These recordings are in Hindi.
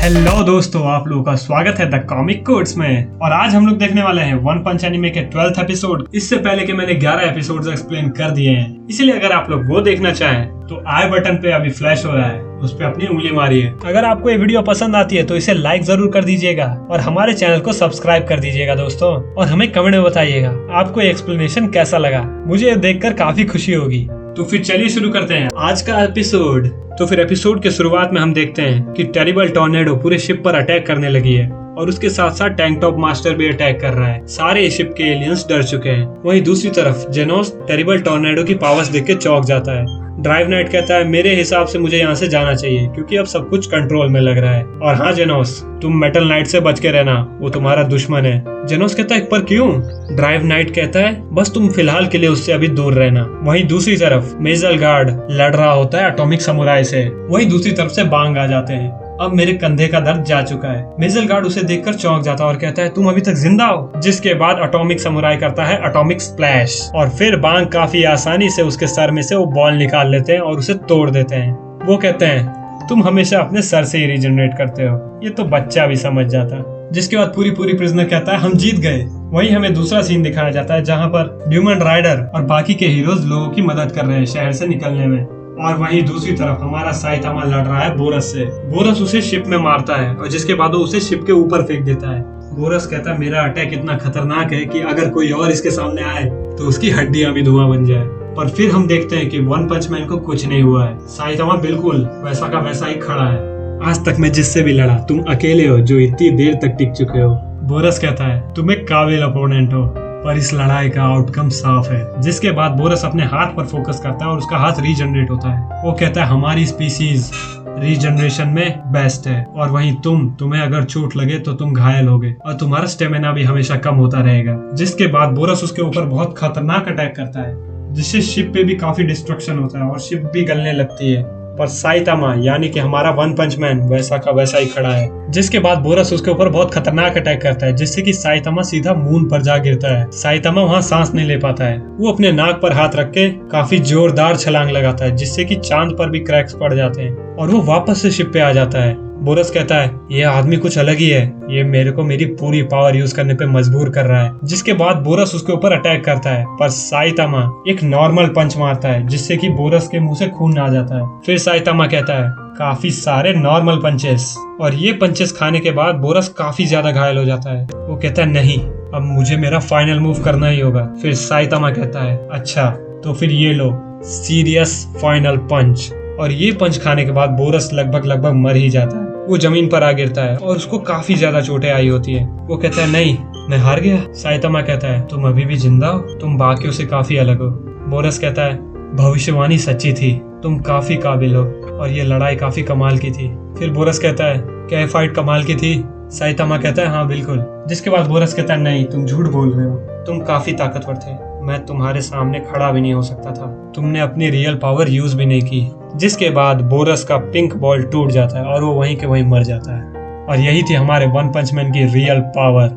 हेलो दोस्तों, आप लोगों का स्वागत है द कॉमिक कोड्स में। और आज हम लोग देखने वाले हैं वन पंच एनिमे के 12th एपिसोड। इससे पहले कि मैंने 11 एपिसोड्स एक्सप्लेन कर दिए हैं, इसलिए अगर आप लोग वो देखना चाहें तो आई बटन पे अभी फ्लैश हो रहा है, उस पे अपनी उंगली मारिए। अगर आपको ये वीडियो पसंद आती है तो इसे लाइक जरूर कर दीजिएगा और हमारे चैनल को सब्सक्राइब कर दीजिएगा दोस्तों। और हमें कमेंट में बताइएगा आपको ये एक्सप्लेनेशन कैसा लगा, मुझे देखकर काफी खुशी होगी। तो फिर चलिए शुरू करते हैं आज का एपिसोड। तो फिर एपिसोड के शुरुआत में हम देखते हैं कि टेरिबल टॉर्नेडो पूरे शिप पर अटैक करने लगी है और उसके साथ साथ टैंक टॉप मास्टर भी अटैक कर रहा है। सारे शिप के एलियंस डर चुके हैं। वहीं दूसरी तरफ जेनोस टेरिबल टॉर्नेडो की पावर्स देख के चौंक जाता है। ड्राइव नाइट कहता है मेरे हिसाब से मुझे यहाँ से जाना चाहिए क्योंकि अब सब कुछ कंट्रोल में लग रहा है। और हाँ जेनोस, तुम मेटल नाइट से बच के रहना, वो तुम्हारा दुश्मन है। जेनोस कहता है पर क्यों? ड्राइव नाइट कहता है बस तुम फिलहाल के लिए उससे अभी दूर रहना। वहीं दूसरी तरफ मेजल गार्ड लड़ रहा होता है एटॉमिक समुराई से। वहीं दूसरी तरफ से बांग आ जाते हैं। अब मेरे कंधे का दर्द जा चुका है। मेजल गार्ड उसे देखकर चौंक जाता है और कहता है तुम अभी तक जिंदा हो। जिसके बाद एटॉमिक समुराई करता है एटॉमिक स्प्लैश और फिर बांग काफी आसानी से उसके सर में से वो बॉल निकाल लेते हैं और उसे तोड़ देते हैं। वो कहते हैं तुम हमेशा अपने सर से ही रीजनरेट करते हो। ये तो बच्चा भी समझ जाता है। जिसके बाद पूरी प्रिजनर कहता है हम जीत गए। वहीं हमें दूसरा सीन दिखाया जाता है जहाँ पर ड्यूमन राइडर और बाकी के हीरोज लोगों की मदद कर रहे हैं शहर से निकलने में। और वहीं दूसरी तरफ हमारा साइतामा लड़ रहा है बोरस से। बोरस उसे शिप में मारता है और जिसके बाद वो उसे शिप के ऊपर फेंक देता है। बोरस कहता है मेरा अटैक इतना खतरनाक है कि अगर कोई और इसके सामने आए तो उसकी हड्डियां भी धुआं बन जाए। पर फिर हम देखते हैं कि वन पंच मैन को कुछ नहीं हुआ है। साइतामा बिल्कुल वैसा का वैसा ही खड़ा है। आज तक मैं जिससे भी लड़ा तुम अकेले हो जो इतनी देर तक टिक चुके हो। बोरस कहता है तुम एक काबिल अपोनेंट हो पर इस लड़ाई का आउटकम साफ है। जिसके बाद बोरस अपने हाथ पर फोकस करता है और उसका हाथ रीजनरेट होता है। वो कहता है हमारी स्पीसीज रीजनरेशन में बेस्ट है और वहीं तुम्हें अगर चोट लगे तो तुम घायल होगे और तुम्हारा स्टेमिना भी हमेशा कम होता रहेगा। जिसके बाद बोरस उसके ऊपर बहुत खतरनाक अटैक करता है जिससे शिप पे भी काफी डिस्ट्रक्शन होता है और शिप भी गलने लगती है। पर साइतामा यानी कि हमारा वन पंच मैन वैसा का वैसा ही खड़ा है। जिसके बाद बोरस उसके ऊपर बहुत खतरनाक अटैक करता है जिससे कि साइतामा सीधा मून पर जा गिरता है। साइतामा वहाँ सांस नहीं ले पाता है। वो अपने नाक पर हाथ रख के काफी जोरदार छलांग लगाता है जिससे कि चांद पर भी क्रैक्स पड़ जाते हैं और वो वापस से शिप पे आ जाता है। बोरस कहता है ये आदमी कुछ अलग ही है, ये मेरे को मेरी पूरी पावर यूज करने पे मजबूर कर रहा है। जिसके बाद बोरस उसके ऊपर अटैक करता है पर साइतामा एक नॉर्मल पंच मारता है जिससे कि बोरस के मुंह से खून आ जाता है। फिर साइतामा कहता है काफी सारे नॉर्मल पंचेस, और ये पंचेस खाने के बाद बोरस काफी ज्यादा घायल हो जाता है। वो कहता है नहीं, अब मुझे मेरा फाइनल मूव करना ही होगा। फिर साइतामा कहता है अच्छा तो फिर ये लो सीरियस फाइनल पंच। और ये पंच खाने के बाद बोरस लगभग मर ही जाता है। वो जमीन पर आ गिरता है और उसको काफी ज्यादा चोटें आई होती है। वो कहता है नहीं मैं हार गया। साइतामा कहता है तुम अभी भी जिंदा हो, तुम बाकियों से काफी अलग हो। बोरस कहता है भविष्यवाणी सच्ची थी, तुम काफी काबिल हो और ये लड़ाई काफी कमाल की थी। फिर बोरस कहता है क्या ये फाइट कमाल की थी? साइतामा कहता है हाँ बिल्कुल। जिसके बाद बोरस कहता है नहीं तुम झूठ बोल रहे हो, तुम काफी ताकतवर थे, मैं तुम्हारे सामने खड़ा भी नहीं हो सकता था, तुमने अपनी रियल पावर यूज भी नहीं की। जिसके बाद बोरस का पिंक बॉल टूट जाता है और वो वहीं के वहीं मर जाता है। और यही थी हमारे वन पंच मैन की रियल पावर।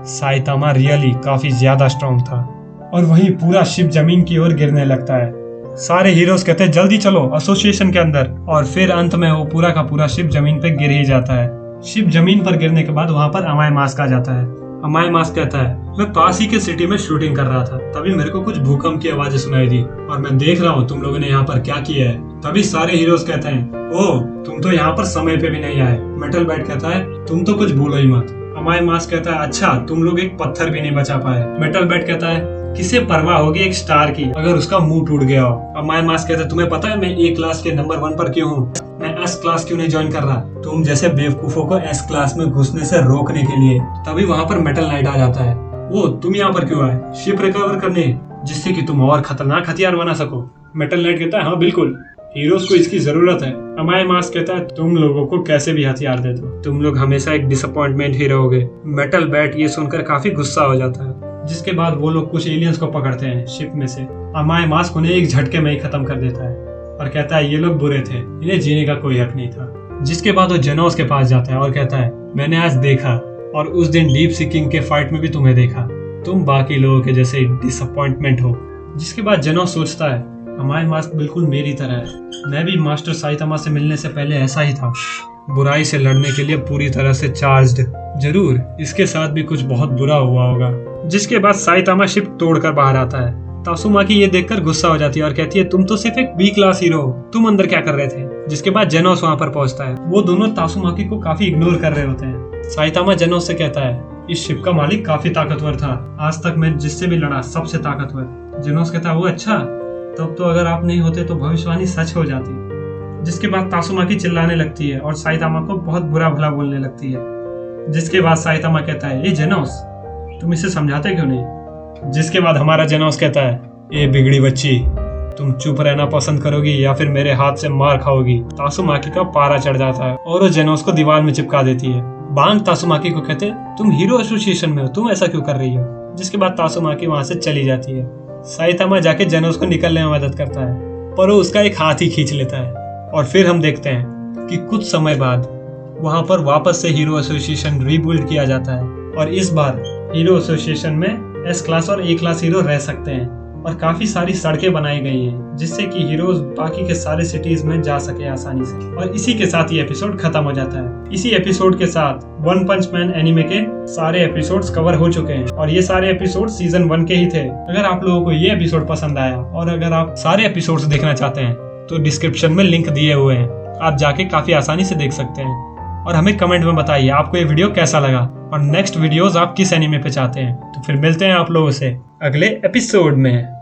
साइतामा रियली काफी ज्यादा स्ट्रॉन्ग था। और वहीं पूरा शिप जमीन की ओर गिरने लगता है। सारे हीरोज कहते हैं जल्दी चलो एसोसिएशन के अंदर। और फिर अंत में वो पूरा का पूरा शिप जमीन पे गिर ही जाता है। शिप जमीन पर गिरने के बाद वहाँ पर अमाय मास्क आ जाता है। अमाय मास्क कहता है मैं पास ही के सिटी में शूटिंग कर रहा था, तभी मेरे को कुछ भूकंप की आवाजें सुनाई दी और मैं देख रहा हूँ तुम लोगों ने यहाँ पर क्या किया है। तभी सारे हीरोज कहते हैं ओह तुम तो यहाँ पर समय पे भी नहीं आए। मेटल बैट कहता है तुम तो कुछ बोलो ही मत। अमाय मास्क कहता है अच्छा तुम लोग एक पत्थर भी नहीं बचा पाए। मेटल बैट कहता है किसे परवाह होगी एक स्टार की अगर उसका मुंह टूट गया हो। अमाय मास्क कहता है तुम्हें पता है मैं ए क्लास के नंबर 1 पर क्यों हूँ, मैं एस क्लास क्यों नहीं ज्वाइन कर रहा, तुम जैसे बेवकूफों को एस क्लास में घुसने से रोकने के लिए। तभी वहाँ पर मेटल नाइट आ जाता है। वो तुम यहाँ पर क्यों आए? शिप रिकवर करने, जिससे कि तुम और खतरनाक हथियार बना सको। मेटल नाइट कहता है हाँ बिल्कुल, हीरोज को इसकी जरूरत है। अमाय मास्क कहता है तुम लोगों को कैसे भी हथियार दे दो, तुम लोग हमेशा एक डिसअपॉइंटमेंट ही रहोगे। मेटल बैट ये सुनकर काफी गुस्सा हो जाता है। जिसके बाद वो लोग कुछ एलियंस को पकड़ते हैं शिप में से। अमाय मास्क उन्हें एक झटके में ही खत्म कर देता है और कहता है ये लोग बुरे थे, इन्हें जीने का कोई हक नहीं था। जिसके बाद वो जेनोस के पास जाता है और कहता है मैंने आज देखा और उस दिन डीप सी किंग के फाइट में भी तुम्हें देखा, तुम बाकी लोगों के जैसे डिसअपॉइंटमेंट हो। जिसके बाद जेनोस सोचता है अमाय मास्क बिल्कुल मेरी तरह है, मैं भी मास्टर साइतामा से मिलने से पहले ऐसा ही था, बुराई से लड़ने के लिए पूरी तरह से चार्ज्ड। जरूर इसके साथ भी कुछ बहुत बुरा हुआ होगा। जिसके बाद साइतामा शिप तोड़कर बाहर आता है। तासुमाकी ये देखकर गुस्सा हो जाती है और कहती है तुम तो सिर्फ एक बी क्लास हीरो हो, तुम अंदर क्या कर रहे थे। जिसके बाद जेनोस वहाँ पर पहुँचता है। वो दोनों तासुमाकी को काफी इग्नोर कर रहे होते हैं। साइतामा जेनोस से कहता है इस शिप का मालिक काफी ताकतवर था, आज तक मैं जिससे भी लड़ा सबसे ताकतवर। जेनोस कहता है वो अच्छा, तब तो अगर आप नहीं होते तो भविष्यवाणी सच हो जाती। जिसके बाद तासुमाकी चिल्लाने लगती है और साइतामा को बहुत बुरा भला बोलने लगती है। जिसके बाद साइतामा कहता है ये जेनोस तुम इसे समझाते क्यों नहीं। जिसके बाद हमारा जेनोस कहता है ये बिगड़ी बच्ची, तुम चुप रहना पसंद करोगी या फिर मेरे हाथ से मार खाओगी। तासुमाकी का पारा चढ़ जाता है और वो जेनोस को दीवार में चिपका देती है। बांग तासुमाकी को कहते तुम हीरो एसोसिएशन में हो, तुम ऐसा क्यों कर रही हो। जिसके बाद तासुमाकी वहां से चली जाती है। साइतामा जाके जेनोस को निकलने में मदद करता है पर वो उसका एक हाथ ही खींच लेता है। और फिर हम देखते हैं कि कुछ समय बाद वहां पर वापस से हीरो एसोसिएशन रीबिल्ड किया जाता है और इस बार हीरो एसोसिएशन में एस क्लास और ए क्लास हीरो रह सकते हैं और काफी सारी सड़कें बनाई गई हैं जिससे कि हीरोज बाकी के सारे सिटीज में जा सके आसानी से। और इसी के साथ ये एपिसोड खत्म हो जाता है। इसी एपिसोड के साथ वन पंच मैन एनिमे के सारे एपिसोड्स कवर हो चुके हैं और ये सारे एपिसोड सीजन 1 के ही थे। अगर आप लोगों को ये एपिसोड पसंद आया और अगर आप सारे एपिसोड्स देखना चाहते हैं तो डिस्क्रिप्शन में लिंक दिए हुए हैं, आप जाके काफी आसानी से देख सकते हैं। और हमें कमेंट में बताइए आपको ये वीडियो कैसा लगा और नेक्स्ट वीडियोस आप किस एनीमे पे चाहते हैं। तो फिर मिलते हैं आप लोगों से अगले एपिसोड में।